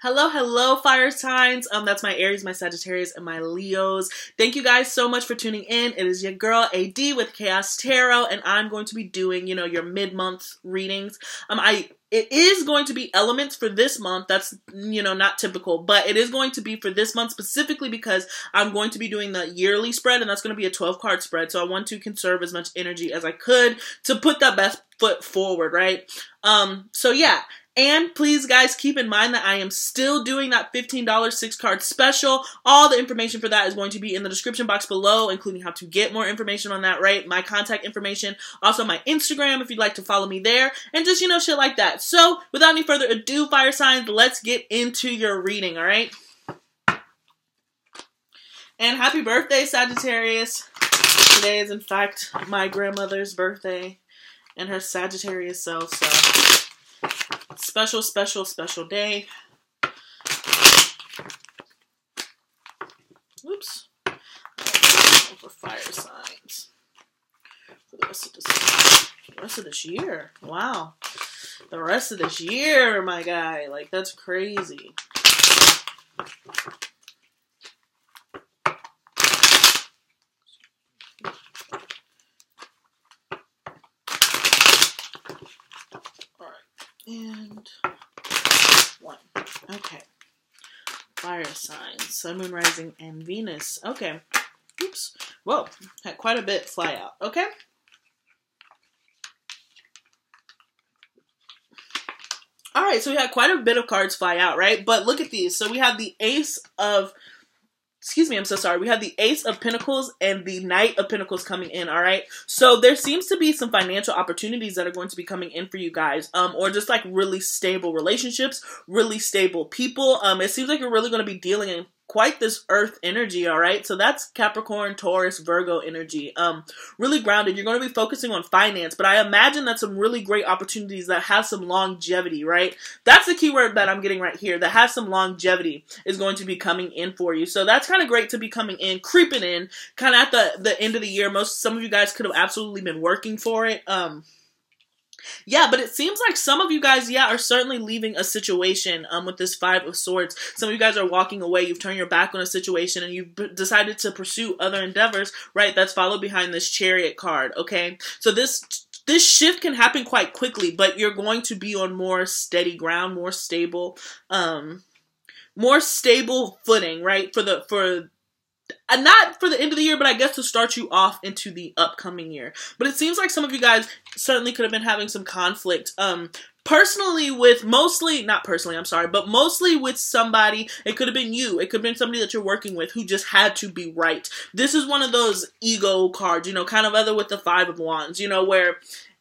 Hello, hello, fire signs. That's my Aries, my Sagittarius, and my Leos. Thank you guys so much for tuning in. It is your girl, AD, with Chaos Tarot, and I'm going to be doing, your mid-month readings. It is going to be elements for this month. That's, not typical, but it is going to be for this month specifically because I'm going to be doing the yearly spread, and that's going to be a 12-card spread, so I want to conserve as much energy as I could to put that best foot forward, right? So yeah. And please, guys, keep in mind that I am still doing that $15 6-card special. All the information for that is going to be in the description box below, including how to get more information on that, right? My contact information, also my Instagram if you'd like to follow me there, and just, shit like that. So, without any further ado, fire signs, let's get into your reading, all right? And happy birthday, Sagittarius. Today is, in fact, my grandmother's birthday and her Sagittarius self, so special, special, special day. Oops. For fire signs for the rest of this year. Wow. The rest of this year, my guy. Like, that's crazy. And one. Okay. Fire signs. Sun, Moon, Rising, and Venus. Okay. Oops. Whoa. Had quite a bit fly out. Okay. Alright, so we had quite a bit of cards fly out, right? But look at these. So we have the Ace of... Excuse me, I'm so sorry. We have the Ace of Pentacles and the Knight of Pentacles coming in, all right? So there seems to be some financial opportunities that are going to be coming in for you guys, or just like really stable relationships, really stable people. It seems like you're really going to be dealing in quite this earth energy, all right? So that's Capricorn, Taurus, Virgo energy. Really grounded. You're going to be focusing on finance, but I imagine that's some really great opportunities that have some longevity, right? That's the key word that I'm getting right here. That has some longevity is going to be coming in for you. So that's kind of great to be coming in, creeping in, kind of at the end of the year. Some of you guys could have absolutely been working for it. Yeah, but it seems like some of you guys, are certainly leaving a situation with this Five of Swords. Some of you guys are walking away. You've turned your back on a situation and you've decided to pursue other endeavors, right? That's followed behind this Chariot card, okay? So this shift can happen quite quickly, but you're going to be on more steady ground, more stable footing, right? Not for the end of the year, but I guess to start you off into the upcoming year. But it seems like some of you guys certainly could have been having some conflict, mostly with somebody. It could have been you. It could have been somebody that you're working with who just had to be right. This is one of those ego cards, kind of other with the Five of Wands, where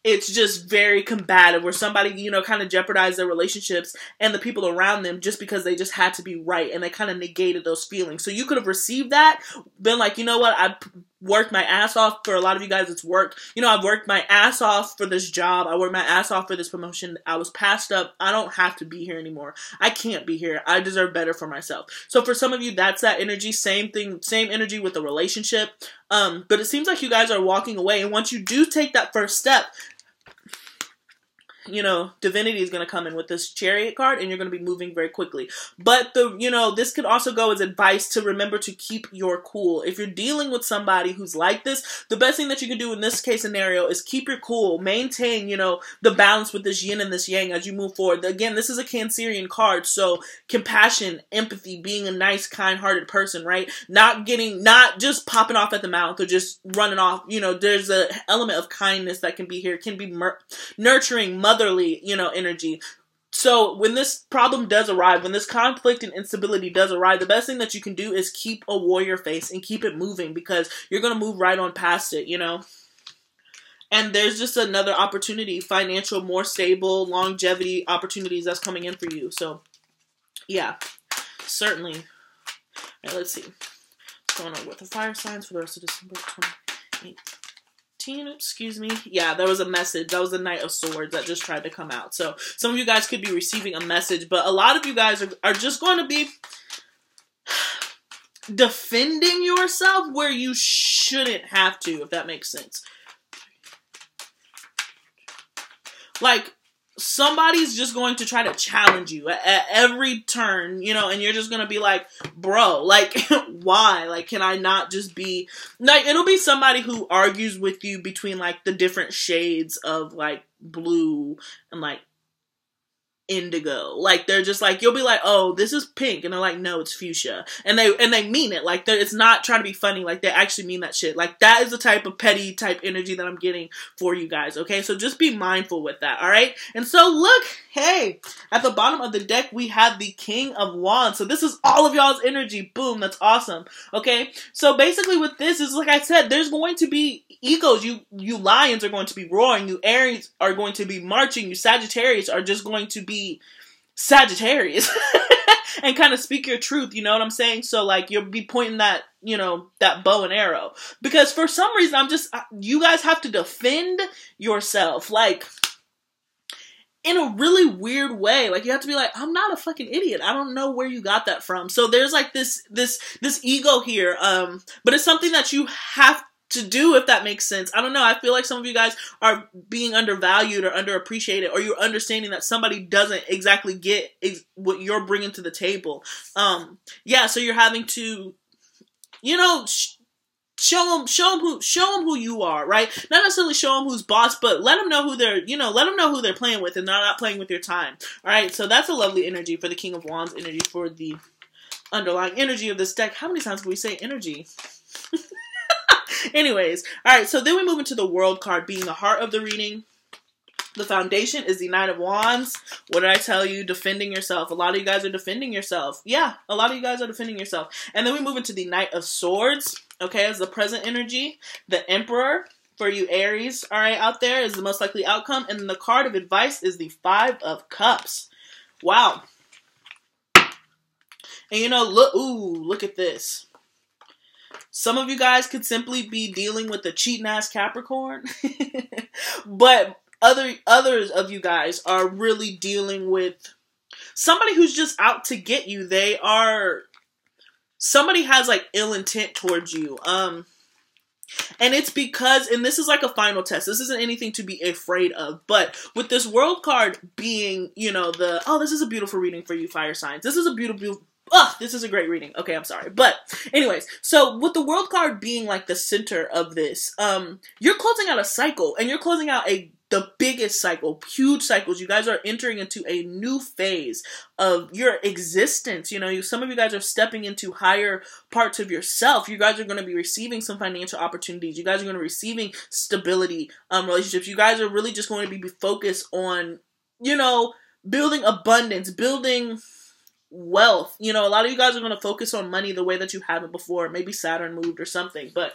it's just very combative, where somebody, kind of jeopardized their relationships and the people around them just because they just had to be right, and they kind of negated those feelings. So you could have received that, been like, you know what, I worked my ass off. For a lot of you guys, it's work. I've worked my ass off for this job. I worked my ass off for this promotion. I was passed up. I don't have to be here anymore. I can't be here. I deserve better for myself. So for some of you, that's that energy. Same thing, same energy with the relationship. But it seems like you guys are walking away, and once you do take that first step, divinity is going to come in with this Chariot card, and you're going to be moving very quickly. But this could also go as advice to remember to keep your cool. If you're dealing with somebody who's like this, the best thing that you can do in this case scenario is keep your cool, maintain, the balance with this yin and this yang as you move forward. Again, this is a Cancerian card, so compassion, empathy, being a nice, kind-hearted person, right? Not just popping off at the mouth or just running off. There's an element of kindness that can be here. It can be nurturing, motherly, energy. So when this problem does arrive, when this conflict and instability does arrive, the best thing that you can do is keep a warrior face and keep it moving, because you're going to move right on past it, And there's just another opportunity, financial, more stable, longevity opportunities that's coming in for you. So, yeah, certainly. All right, let's see. What's going on with the fire signs for the rest of December 28th? Excuse me. Yeah, there was a message. That was the Knight of Swords that just tried to come out. So some of you guys could be receiving a message, but a lot of you guys are just going to be defending yourself where you shouldn't have to, if that makes sense. Like, somebody's just going to try to challenge you at every turn, you know, and you're just going to be like, bro, like, why? Like, can I not just be, like, it'll be somebody who argues with you between, like, the different shades of, like, blue and, like, indigo. Like, they're just like, you'll be like, oh, this is pink, and they're like, no, it's fuchsia, and they mean it. Like, it's not trying to be funny. Like, they actually mean that shit. Like, that is the type of petty type energy that I'm getting for you guys, okay? So just be mindful with that, all right? And so look, hey, at the bottom of the deck we have the King of Wands. So this is all of y'all's energy. Boom, that's awesome. Okay, so basically with this is, like I said, there's going to be egos. You lions are going to be roaring. You Aries are going to be marching. You Sagittarius are just going to be Sagittarius and kind of speak your truth, you know what I'm saying? So, like, you'll be pointing that, you know, that bow and arrow, because for some reason you guys have to defend yourself, like, in a really weird way. Like, you have to be like, I'm not a fucking idiot. I don't know where you got that from. So there's like this ego here, but it's something that you have to do, if that makes sense. I don't know. I feel like some of you guys are being undervalued or underappreciated, or you're understanding that somebody doesn't exactly get what you're bringing to the table. Yeah, so you're having to, you know, show them who you are, right? Not necessarily show them who's boss, but let them know who they're, you know, let them know who they're playing with, and they're not playing with your time. All right, so that's a lovely energy for the King of Wands energy, for the underlying energy of this deck. How many times can we say energy? Anyways, alright, so then we move into the World card, being the heart of the reading. The foundation is the Knight of Wands. What did I tell you? Defending yourself. A lot of you guys are defending yourself. Yeah, a lot of you guys are defending yourself. And then we move into the Knight of Swords, okay, as the present energy. The Emperor, for you Aries, alright, out there, is the most likely outcome. And then the card of advice is the Five of Cups. Wow. And you know, look at this. Some of you guys could simply be dealing with a cheating ass Capricorn, but others of you guys are really dealing with somebody who's just out to get you. Somebody has like ill intent towards you. And it's because, and this is like a final test. This isn't anything to be afraid of, but with this World card being, you know, this is a beautiful reading for you fire signs. This is a beautiful, this is a great reading. Okay, I'm sorry. But anyways, so with the World card being like the center of this, you're closing out a cycle, and you're closing out the biggest cycle, huge cycles. You guys are entering into a new phase of your existence. You know, some of you guys are stepping into higher parts of yourself. You guys are going to be receiving some financial opportunities. You guys are going to be receiving stability, relationships. You guys are really just going to be focused on, you know, building abundance, building wealth. You know, a lot of you guys are going to focus on money the way that you haven't before. Maybe Saturn moved or something, but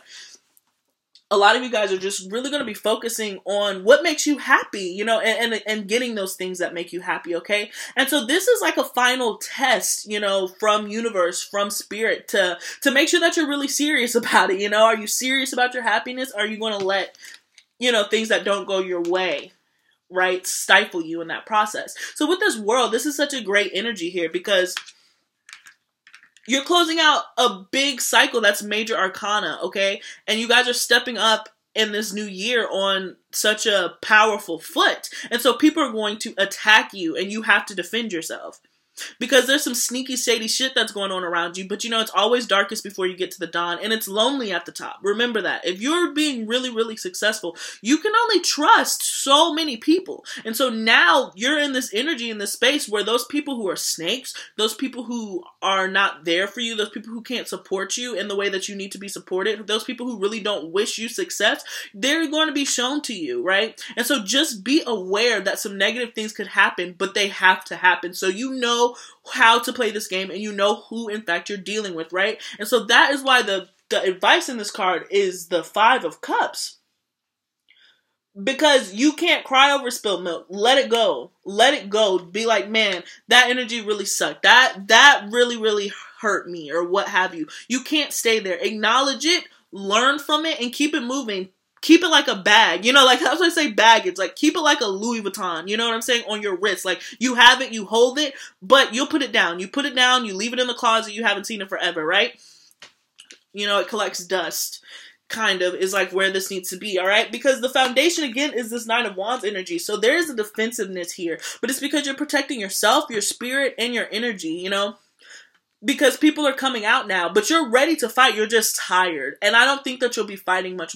a lot of you guys are just really going to be focusing on what makes you happy, you know, and getting those things that make you happy, okay? And so this is like a final test, you know, from universe, from spirit, to make sure that you're really serious about it, you know? Are you serious about your happiness? Are you going to let, you know, things that don't go your way, right, stifle you in that process? So with this World, this is such a great energy here, because you're closing out a big cycle that's major arcana, okay? And you guys are stepping up in this new year on such a powerful foot. And so people are going to attack you, and you have to defend yourself. Because there's some sneaky, shady shit that's going on around you. But, you know, it's always darkest before you get to the dawn. And it's lonely at the top. Remember that. If you're being really, really successful, you can only trust so many people. And so now you're in this energy, in this space where those people who are snakes, those people who are not there for you, those people who can't support you in the way that you need to be supported, those people who really don't wish you success, they're going to be shown to you, right? And so just be aware that some negative things could happen, but they have to happen. So you know how to play this game, and you know who in fact you're dealing with, right? And so that is why the advice in this card is the Five of Cups, because you can't cry over spilled milk. Let it go. Let it go. Be like, man, that energy really sucked. That really, really hurt me, or what have you. You can't stay there. Acknowledge it, learn from it, and keep it moving. Keep it like a bag, you know, like that's why I say baggage, like keep it like a Louis Vuitton, you know what I'm saying, on your wrist. Like you have it, you hold it, but you'll put it down. You put it down, you leave it in the closet, you haven't seen it forever, right? You know, it collects dust. kind of is like where this needs to be, all right? Because the foundation, again, is this Nine of Wands energy. So there is a defensiveness here, but it's because you're protecting yourself, your spirit, and your energy, you know? Because people are coming out now, but you're ready to fight. You're just tired. And I don't think that you'll be fighting much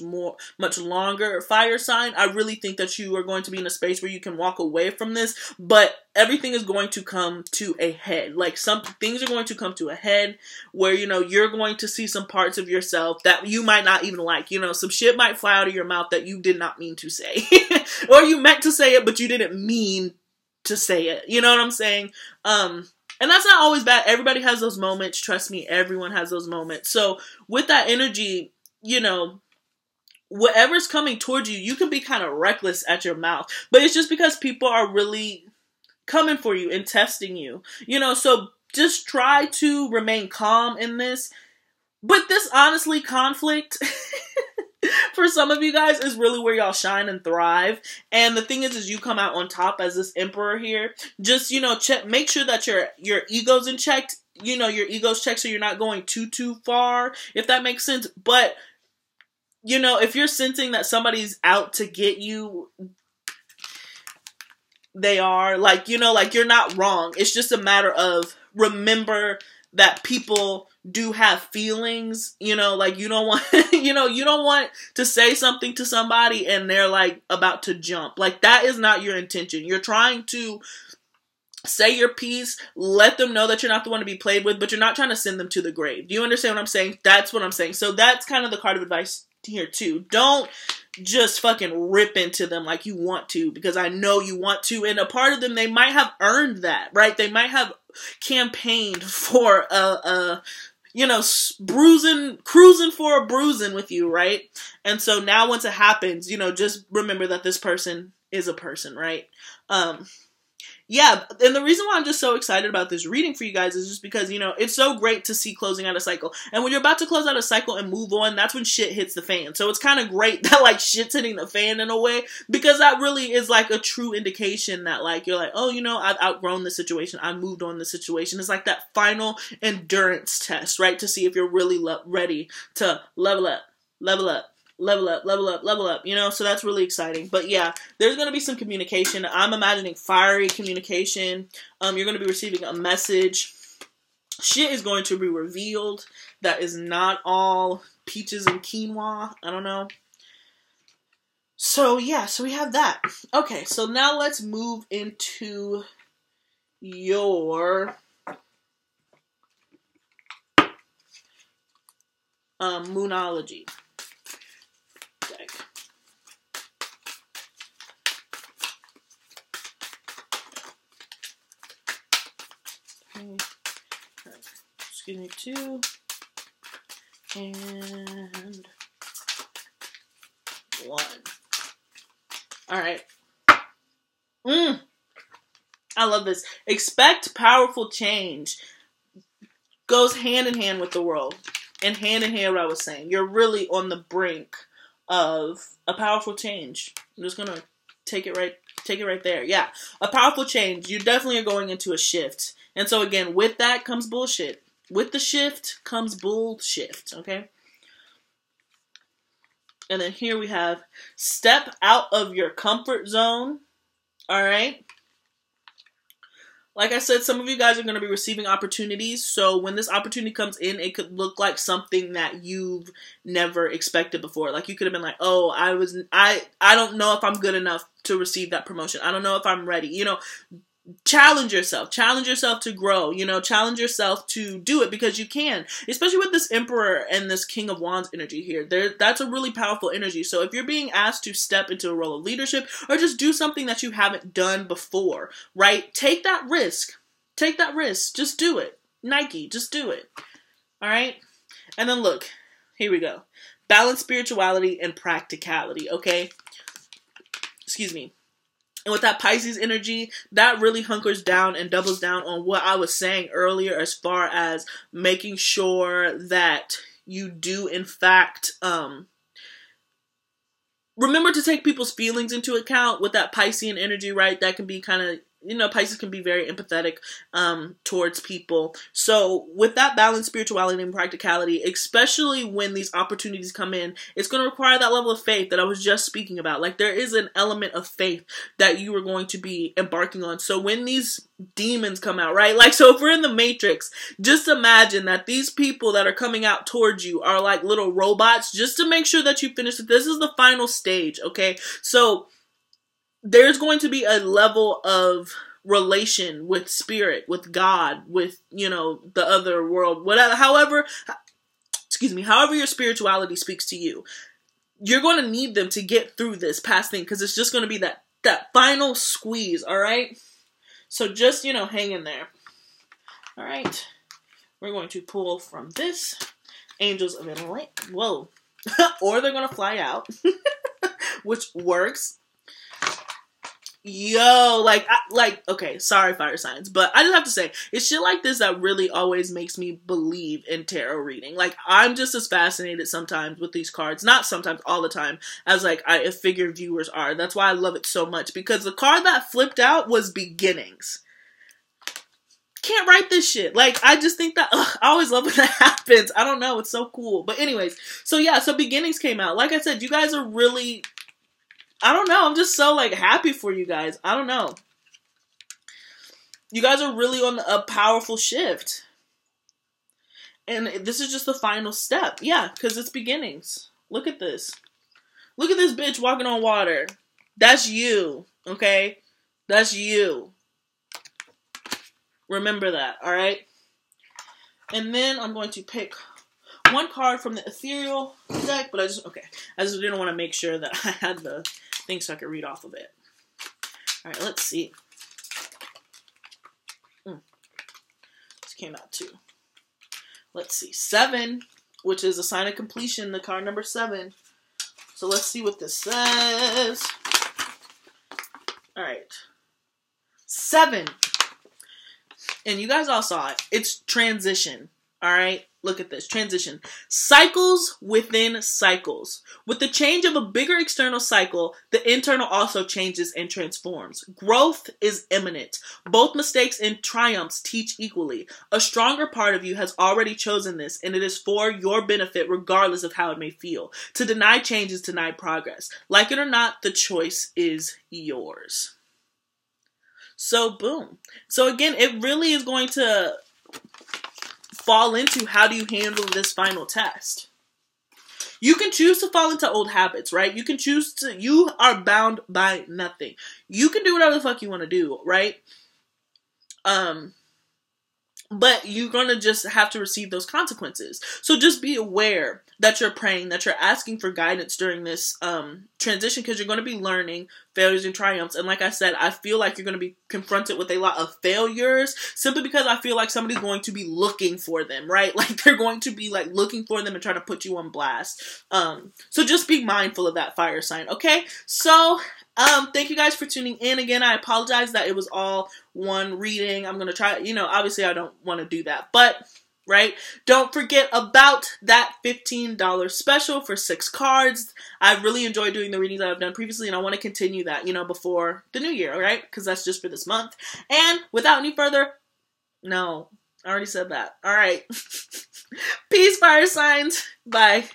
longer, fire sign. I really think that you are going to be in a space where you can walk away from this, but everything is going to come to a head. Like, some things are going to come to a head where, you know, you're going to see some parts of yourself that you might not even like. You know, some shit might fly out of your mouth that you did not mean to say. Or you meant to say it, but you didn't mean to say it. You know what I'm saying? And that's not always bad. Everybody has those moments. Trust me, everyone has those moments. So with that energy, you know, whatever's coming towards you, you can be kind of reckless at your mouth. But it's just because people are really coming for you and testing you. You know, so just try to remain calm in this. But this, honestly, conflict... for some of you guys is really where y'all shine and thrive. And the thing is you come out on top as this emperor here. Just, you know, make sure that your ego's in check. You know, your ego's checked so you're not going too far, if that makes sense. But, you know, if you're sensing that somebody's out to get you, they are. Like, you know, like, you're not wrong. It's just a matter of, remember that people do have feelings, you know, like, you don't want, you know, you don't want to say something to somebody and they're like about to jump. Like, that is not your intention. You're trying to say your piece, let them know that you're not the one to be played with, but you're not trying to send them to the grave. Do you understand what I'm saying? That's what I'm saying. So that's kind of the card of advice here too. Don't just fucking rip into them like you want to, because I know you want to, and a part of them, they might have earned that, right? They might have campaigned for you know, cruising for a bruising with you, right? And so now once it happens, you know, just remember that this person is a person, right? Yeah, and the reason why I'm just so excited about this reading for you guys is just because, you know, it's so great to see closing out a cycle. And when you're about to close out a cycle and move on, that's when shit hits the fan. So it's kind of great that, like, shit's hitting the fan in a way, because that really is, like, a true indication that, like, you're like, oh, you know, I've outgrown the situation. I've moved on the situation. It's like that final endurance test, right? To see if you're really ready to level up, level up. Level up, level up, level up, you know, so that's really exciting. But yeah, there's going to be some communication. I'm imagining fiery communication. You're going to be receiving a message. Shit is going to be revealed that is not all peaches and quinoa. I don't know. So yeah, so we have that. Okay, so now let's move into your Moonology deck. Okay. Excuse me, 2 and 1. All right. I love this. Expect powerful change. Goes hand in hand with the world. And hand in hand what I was saying. You're really on the brink of a powerful change. I'm just gonna take it right there. Yeah. A powerful change. You definitely are going into a shift. And so again, with that comes bullshit. With the shift comes bullshit. Okay? And then here we have step out of your comfort zone. Alright? Like I said, some of you guys are going to be receiving opportunities. So when this opportunity comes in, it could look like something that you've never expected before. Like you could have been like, oh, I don't know if I'm good enough to receive that promotion. I don't know if I'm ready. You know, challenge yourself to grow, you know, challenge yourself to do it because you can, especially with this Emperor and this King of Wands energy here. That's a really powerful energy. So if you're being asked to step into a role of leadership or just do something that you haven't done before, right? Take that risk. Just do it. Nike, just do it. All right. And then look, here we go. Balance spirituality and practicality. Okay. Excuse me. And with that Pisces energy, that really hunkers down and doubles down on what I was saying earlier as far as making sure that you do, in fact, remember to take people's feelings into account with that Piscean energy, right? That can be kind of, Pisces can be very empathetic towards people. So with that balance, spirituality and practicality, especially when these opportunities come in, it's going to require that level of faith that I was just speaking about. Like, there is an element of faith that you are going to be embarking on. So when these demons come out, right? Like, so if we're in the Matrix, just imagine that these people that are coming out towards you are like little robots, just to make sure that you finish it. This is the final stage, okay? So there's going to be a level of relation with spirit, with God, with, the other world, whatever, however your spirituality speaks to you. You're going to need them to get through this past thing, because it's just going to be that final squeeze, all right? So just, hang in there. All right. We're going to pull from this Angels of Enlightenment. Whoa. Or they're going to fly out, which works. Yo, okay, sorry, fire signs, but I just have to say, it's shit like this that really always makes me believe in tarot reading. Like, I'm just as fascinated sometimes with these cards, not sometimes, all the time, as I figure viewers are. That's why I love it so much, because the card that flipped out was beginnings. Can't write this shit. Like, I just think that, I always love when that happens. I don't know, it's so cool. But anyways, so beginnings came out. Like I said, you guys are really, I don't know, I'm just so, happy for you guys. I don't know. You guys are really on a powerful shift. And this is just the final step. Yeah, because it's beginnings. Look at this. Look at this bitch walking on water. That's you, okay? That's you. Remember that, alright? And then I'm going to pick one card from the Ethereal deck, but I just didn't want to make sure that I had the thing so I could read off of it. Alright, let's see. This came out too. Let's see. 7, which is a sign of completion, the card number 7. So let's see what this says. Alright. 7. And you guys all saw it. It's transition. Alright? Look at this. Transition. Cycles within cycles. With the change of a bigger external cycle, the internal also changes and transforms. Growth is imminent. Both mistakes and triumphs teach equally. A stronger part of you has already chosen this, and it is for your benefit regardless of how it may feel. To deny change is deny progress. Like it or not, the choice is yours. So, boom. So, again, it really is going to fall into how do you handle this final test. You can choose to fall into old habits, right? You can choose to, you are bound by nothing. You can do whatever the fuck you want to do, right? But you're going to just have to receive those consequences. So just be aware that you're praying, that you're asking for guidance during this transition, because you're going to be learning failures and triumphs. And like I said, I feel like you're going to be confronted with a lot of failures, simply because I feel like somebody's going to be looking for them, right? Like, they're going to be looking for them and trying to put you on blast. So just be mindful of that, fire sign, okay? So thank you guys for tuning in. Again, I apologize that it was all one reading. I'm going to try, obviously I don't want to do that, but, right? Don't forget about that $15 special for 6 cards. I really enjoyed doing the readings that I've done previously, and I want to continue that, before the new year, right? Because that's just for this month. And without any further, no, I already said that. All right. Peace, fire signs. Bye.